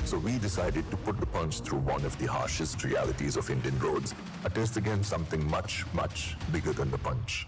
So we decided to put the punch through one of the harshest realities of Indian roads, a test against something much, much bigger than the punch.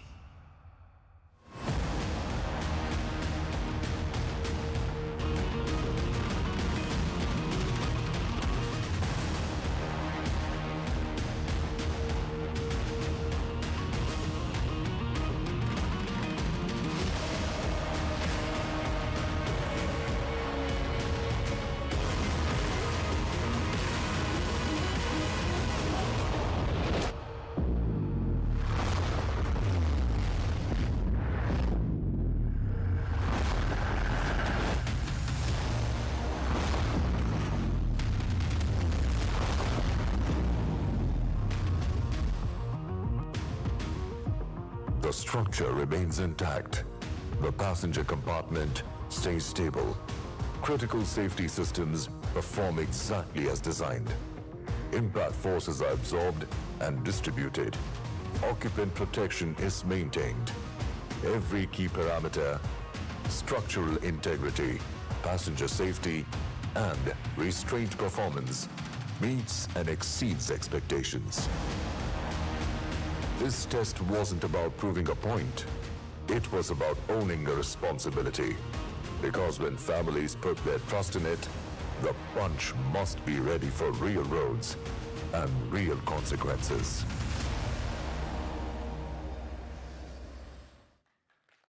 The structure remains intact. The passenger compartment stays stable. Critical safety systems perform exactly as designed. Impact forces are absorbed and distributed. Occupant protection is maintained. Every key parameter, structural integrity, passenger safety, and restraint performance meets and exceeds expectations. This test wasn't about proving a point. It was about owning a responsibility. Because when families put their trust in it, the punch must be ready for real roads and real consequences.